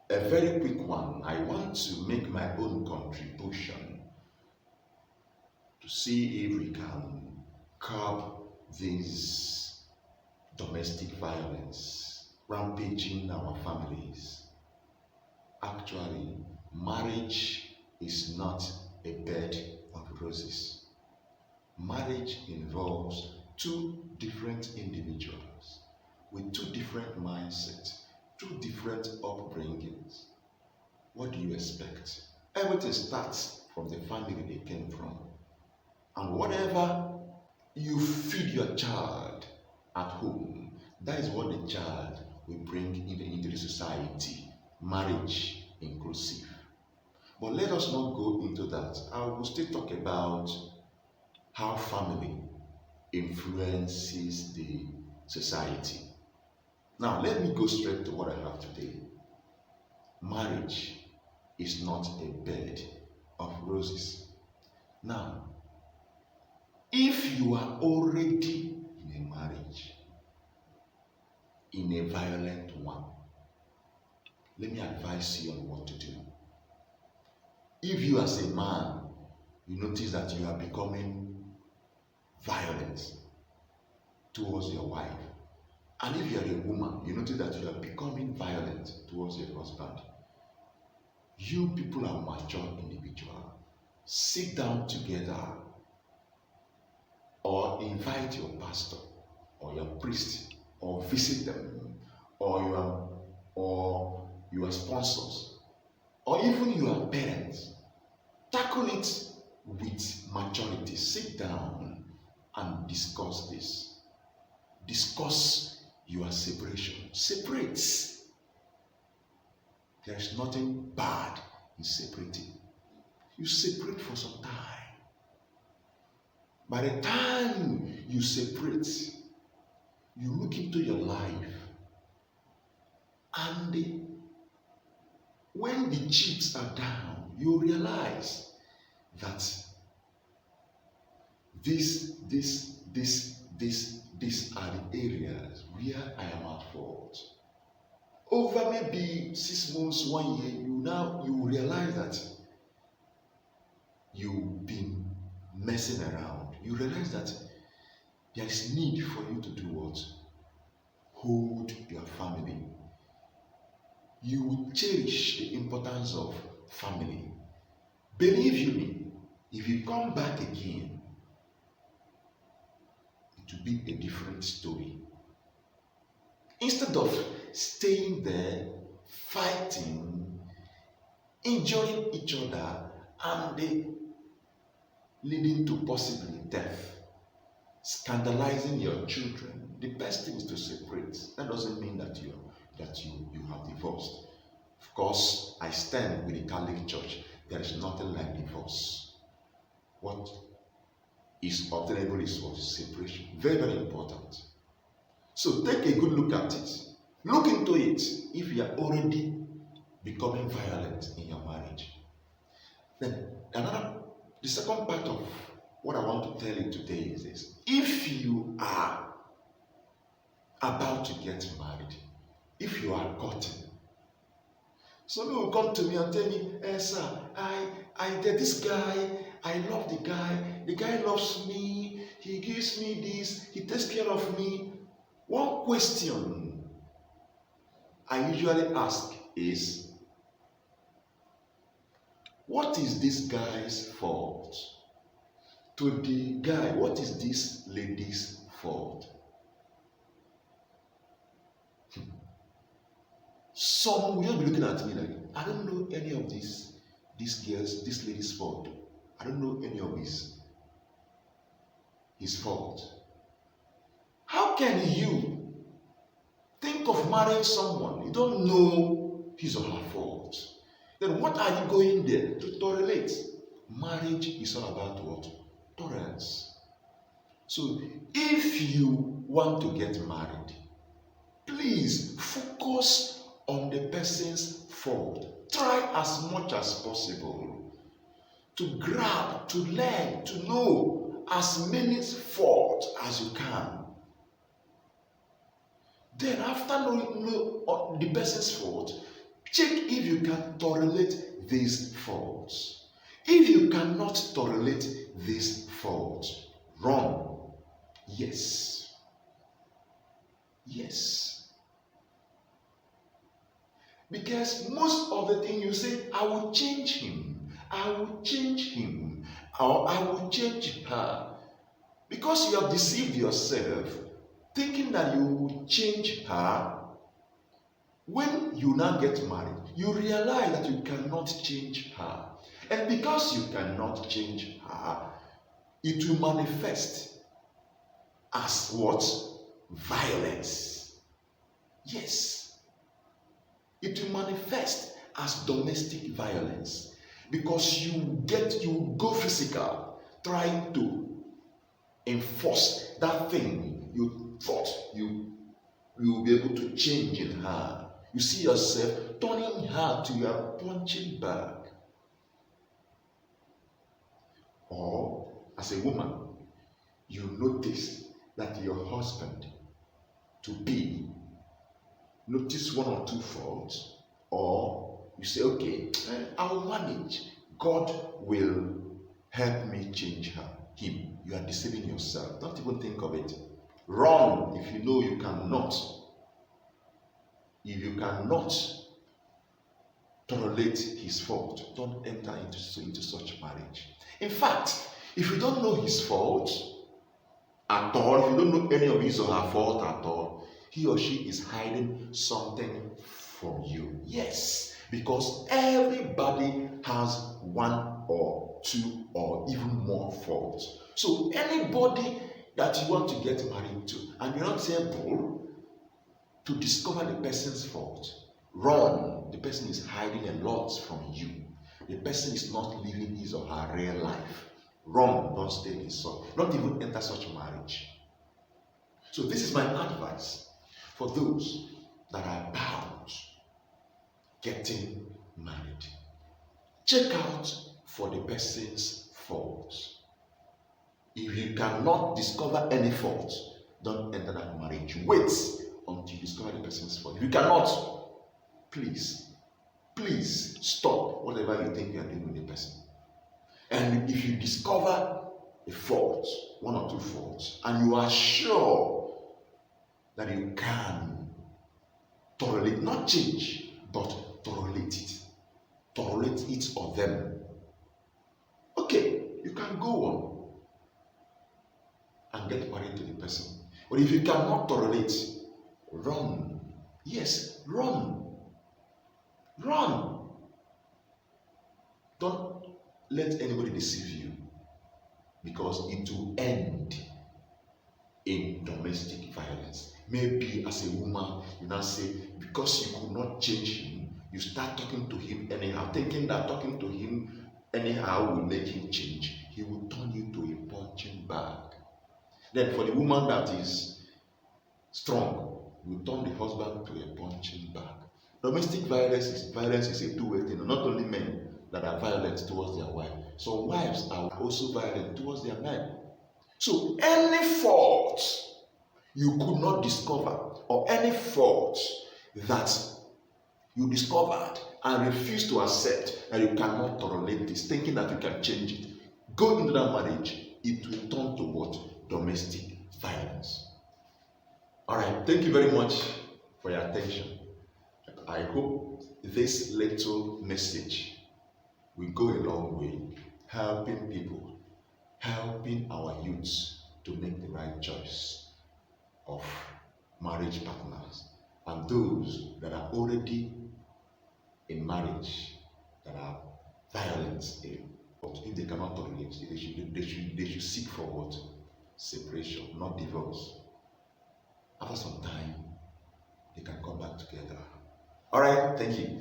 A very quick one. I want to make my own contribution to see if we can curb this domestic violence rampaging our families. Actually, marriage is not a bed of roses. Marriage involves two different individuals with two different mindsets, two different upbringings. What do you expect? Everything starts from the family they came from. And whatever you feed your child at home, that is what the child will bring into the society. Marriage inclusive. But let us not go into that. I will still talk about how family influences the society. Now, let me go straight to what I have today. Marriage is not a bed of roses. Now, if you are already in a marriage, in a violent one, let me advise you on what to do. If you as a man, you notice that you are becoming violent towards your wife, and if you are a woman, you notice that you are becoming violent towards your husband, you people are mature individuals. Sit down together or invite your pastor or your priest or visit them or your sponsors or even your parents. Tackle it with maturity. Sit down and discuss this. Discuss your separation. Separate. There is nothing bad in separating. You separate for some time. By the time you separate, you look into your life, and when the chips are down, you realize that these are the areas where I am at fault. Over maybe 6 months, 1 year, you realize that you've been messing around. You realize that there is need for you to do what? Hold your family. You will cherish the importance of family. Believe you me, if you come back again, it will be a different story. Instead of staying there, fighting, injuring each other, and leading to possibly death, scandalizing your children, the best thing is to separate. That doesn't mean that you have divorced. Of course, I stand with the Catholic Church. There is nothing like divorce. What is obtainable is what? Separation. Very, very important. So take a good look at it. Look into it if you are already becoming violent in your marriage. Then the second part of what I want to tell you today is this. If you are about to get married, if you are courting, somebody will come to me and tell me, sir, I get this guy, I love the guy loves me, he gives me this, he takes care of me. One question I usually ask is, what is this guy's fault? To the guy, what is this lady's fault? Some will just be looking at me like, I don't know any of this girl's, this lady's fault. I don't know any of his fault. How can you think of marrying someone you don't know his or her fault? Then what are you going there to tolerate? Marriage is all about what? Tolerance. So if you want to get married, please focus on the person's fault. Try as much as possible to grab, to learn, to know as many faults as you can. Then after knowing the person's fault, Check if you can tolerate these faults. If you cannot tolerate these faults, run. Yes. Yes. Because most of the thing you say, I will change him, I will change him, or I will change her. Because you have deceived yourself, thinking that you will change her, when you now get married, you realize that you cannot change her. And because you cannot change her, it will manifest as what? Violence. Yes. It will manifest as domestic violence. Because you go physical, trying to enforce that thing you thought you will be able to change in her. You see yourself turning her to your punching bag. Or as a woman, you notice that your husband to be notice one or two faults, or you say, okay, I'll manage. God will help me change him. You are deceiving yourself. Don't even think of it. Run if you know you cannot. If you cannot tolerate his fault, don't enter into such marriage. In fact, if you don't know his fault at all, if you don't know any of his or her fault at all, he or she is hiding something from you. Yes, because everybody has one or two or even more faults. So anybody that you want to get married to and you're not able to discover the person's fault, run. The person is hiding a lot from you. The person is not living his or her real life. Run, don't stay in such. Not even enter such marriage. So this is my advice for those that are about getting married. Check out for the person's faults. If you cannot discover any fault, don't enter that marriage. Wait until you discover the person's fault. If you cannot, please stop whatever you think you are doing with the person. And if you discover a fault, one or two faults, and you are sure that you can tolerate, not change, but tolerate it or them, okay, you can go on and get married to the person. But if you cannot tolerate, run. Yes, run. Don't let anybody deceive you, because it will end in domestic violence. Maybe as a woman, you now say, because you could not change him, you start talking to him anyhow, thinking that talking to him anyhow will make him change. He will turn you to a punching bag. Then for the woman that is strong, you turn the husband to a punching bag. Domestic violence is a two-way thing. Not only men that are violent towards their wife. So wives are also violent towards their men. So any fault you could not discover, or any fault that you discovered and refuse to accept, that you cannot tolerate this, thinking that you can change it, go into that marriage, it will turn to what? Domestic violence. Alright, thank you very much for your attention. I hope this little message will go a long way, helping people, helping our youths to make the right choice of marriage partners, and those that are already in marriage that are violent. But if they cannot tolerate, they should seek for what? Separation, not divorce. After some time, they can come back together. All right, thank you.